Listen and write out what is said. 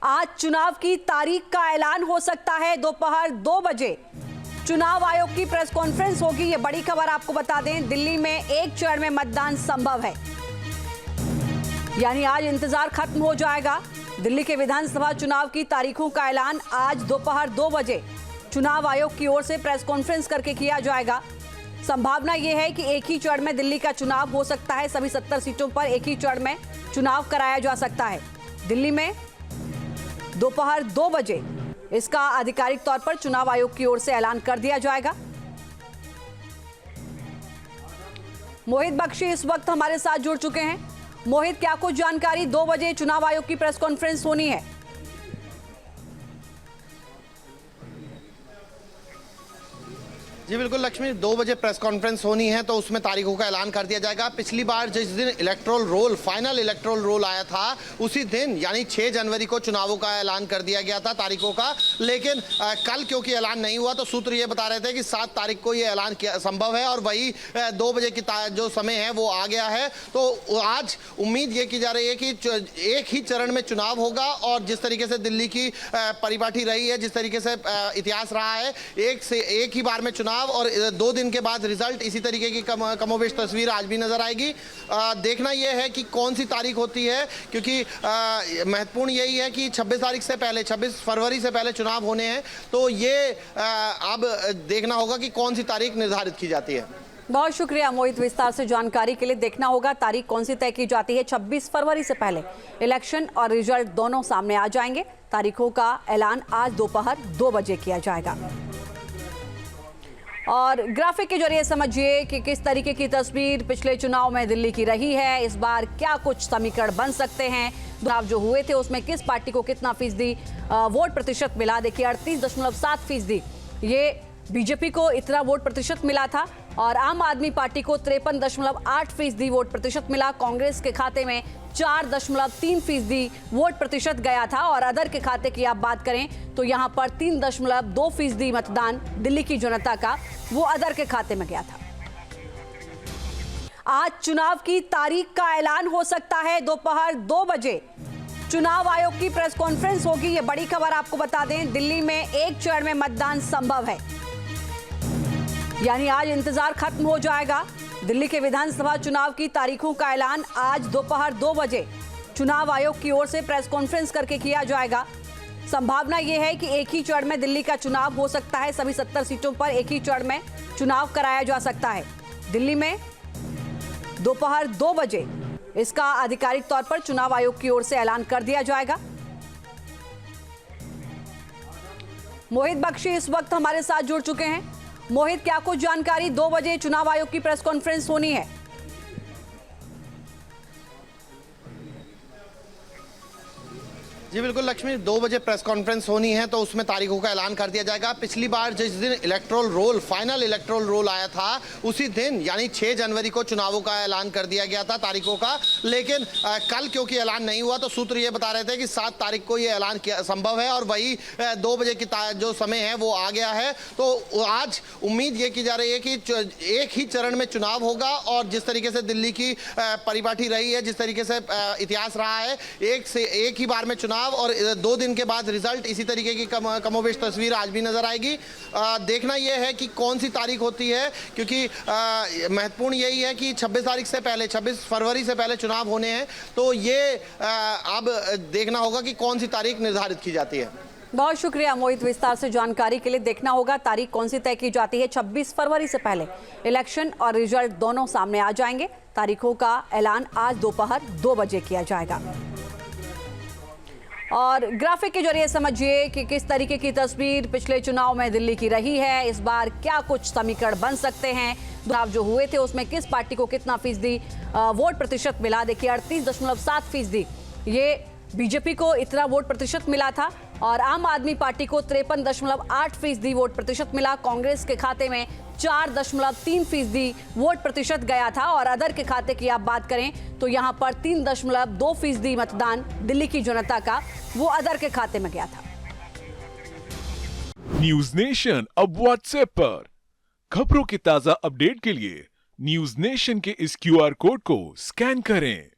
आज चुनाव की तारीख का ऐलान हो सकता है। दोपहर 2 बजे चुनाव आयोग की प्रेस कॉन्फ्रेंस होगी। ये बड़ी खबर आपको बता दें, दिल्ली में एक चरण में मतदान संभव है, यानी आज इंतजार खत्म हो जाएगा। दिल्ली के विधानसभा चुनाव की तारीखों का ऐलान आज दोपहर 2 बजे चुनाव आयोग की ओर से प्रेस कॉन्फ्रेंस करके किया जाएगा। संभावना यह है कि एक ही चरण में दिल्ली का चुनाव हो सकता है। सभी 70 सीटों पर एक ही चरण में चुनाव कराया जा सकता है। दिल्ली में दोपहर 2 बजे इसका आधिकारिक तौर पर चुनाव आयोग की ओर से ऐलान कर दिया जाएगा। मोहित बख्शी इस वक्त हमारे साथ जुड़ चुके हैं। मोहित, क्या कुछ जानकारी? 2 बजे चुनाव आयोग की प्रेस कॉन्फ्रेंस होनी है। जी बिल्कुल लक्ष्मी, 2 बजे प्रेस कॉन्फ्रेंस होनी है तो उसमें तारीखों का ऐलान कर दिया जाएगा। पिछली बार जिस दिन electoral roll final electoral roll आया था उसी दिन यानी 6 जनवरी को चुनावों का ऐलान कर दिया गया था तारीखों का, लेकिन कल क्योंकि ऐलान नहीं हुआ तो सूत्र ये बता रहे थे कि 7 तारीख को ये ऐलान संभव है और वही 2 बजे की जो समय है वो आ गया है। तो आज उम्मीद ये की जा रही है कि एक ही चरण में चुनाव होगा और जिस तरीके से दिल्ली की परिपाटी रही है, जिस तरीके से इतिहास रहा है, एक से एक ही बार में चुनाव और 2 दिन के बाद रिजल्ट, इसी तरीके की कमोबेश तस्वीर आज भी नजर आएगी। देखना यह है कि कौन सी तारीख होती है, क्योंकि महत्वपूर्ण यही है कि 26 तारीख से पहले, 26 फरवरी से पहले चुनाव होने हैं। तो ये अब देखना होगा कि कौन सी तारीख निर्धारित की जाती है। बहुत शुक्रिया मोहित, विस्तार से जानकारी के लिए। देखना होगा तारीख कौन सी तय की जाती है। 26 फरवरी से पहले इलेक्शन और रिजल्ट दोनों सामने आ जाएंगे। तारीखों का ऐलान आज दोपहर 2 बजे किया जाएगा। और ग्राफिक के जरिए समझिए कि किस तरीके की तस्वीर पिछले चुनाव में दिल्ली की रही है। इस बार क्या कुछ समीकरण बन सकते हैं, चुनाव जो हुए थे उसमें किस पार्टी को कितना फीसदी वोट प्रतिशत मिला। देखिए 38.7% ये बीजेपी को इतना वोट प्रतिशत मिला था और आम आदमी पार्टी को 53.8% वोट प्रतिशत मिला। कांग्रेस के खाते में 4.3% वोट प्रतिशत गया था और अदर के खाते की आप बात करें तो यहां पर 3.2% मतदान दिल्ली की जनता का वो अदर के खाते में गया था। आज चुनाव की तारीख का ऐलान हो सकता है। दोपहर 2 बजे चुनाव आयोग की प्रेस कॉन्फ्रेंस होगी। ये बड़ी खबर आपको बता दें, दिल्ली में एक चरण में मतदान संभव है, यानी आज इंतजार खत्म हो जाएगा। दिल्ली के विधानसभा चुनाव की तारीखों का ऐलान आज दोपहर 2 बजे चुनाव आयोग की ओर से प्रेस कॉन्फ्रेंस करके किया जाएगा। संभावना यह है कि एक ही चरण में दिल्ली का चुनाव हो सकता है। सभी 70 सीटों पर एक ही चरण में चुनाव कराया जा सकता है। दिल्ली में दोपहर 2 बजे इसका आधिकारिक तौर पर चुनाव आयोग की ओर से ऐलान कर दिया जाएगा। मोहित बख्शी इस वक्त हमारे साथ जुड़ चुके हैं। मोहित, क्या कुछ जानकारी? 2 बजे चुनाव आयोग की प्रेस कॉन्फ्रेंस होनी है। जी बिल्कुल लक्ष्मी, 2 बजे प्रेस कॉन्फ्रेंस होनी है तो उसमें तारीखों का ऐलान कर दिया जाएगा। पिछली बार जिस दिन electoral roll final electoral roll आया था उसी दिन यानी 6 जनवरी को चुनावों का ऐलान कर दिया गया था तारीखों का, लेकिन कल क्योंकि ऐलान नहीं हुआ तो सूत्र ये बता रहे थे कि 7 तारीख को ये ऐलान संभव है और वही 2 बजे की जो समय है वो आ गया है। तो आज उम्मीद ये की जा रही है कि एक ही चरण में चुनाव होगा और जिस तरीके से दिल्ली की परिपाटी रही है, जिस तरीके से इतिहास रहा है, एक से एक ही बार में चुनाव और 2 दिन के बाद रिजल्ट, इसी तरीके की कमोबेश तस्वीर आज भी नजर आएगी। देखना यह है कि कौन सी तारीख होती है, क्योंकि महत्वपूर्ण यही है कि 26 तारीख से पहले, 26 फरवरी से पहले चुनाव होने हैं। तो ये अब देखना होगा कि कौन सी तारीख निर्धारित की जाती है। बहुत शुक्रिया मोहित, विस्तार से जानकारी के लिए। देखना होगा तारीख कौन सी तय की जाती है। 26 फरवरी से पहले इलेक्शन और रिजल्ट दोनों सामने आ जाएंगे। तारीखों का ऐलान आज दोपहर 2 बजे किया जाएगा। और ग्राफिक के जरिए समझिए कि किस तरीके की तस्वीर पिछले चुनाव में दिल्ली की रही है। इस बार क्या कुछ समीकरण बन सकते हैं, चुनाव जो हुए थे उसमें किस पार्टी को कितना फीसदी वोट प्रतिशत मिला। देखिए 38.7% ये बीजेपी को इतना वोट प्रतिशत मिला था और आम आदमी पार्टी को 53.8% वोट प्रतिशत मिला। कांग्रेस के खाते में 4.3% वोट प्रतिशत गया था और अदर के खाते की आप बात करें तो यहां पर 3.2% मतदान दिल्ली की जनता का वो अदर के खाते में गया था। न्यूज नेशन अब व्हाट्सएप पर खबरों की ताजा अपडेट के लिए न्यूज नेशन के इस QR कोड को स्कैन करें।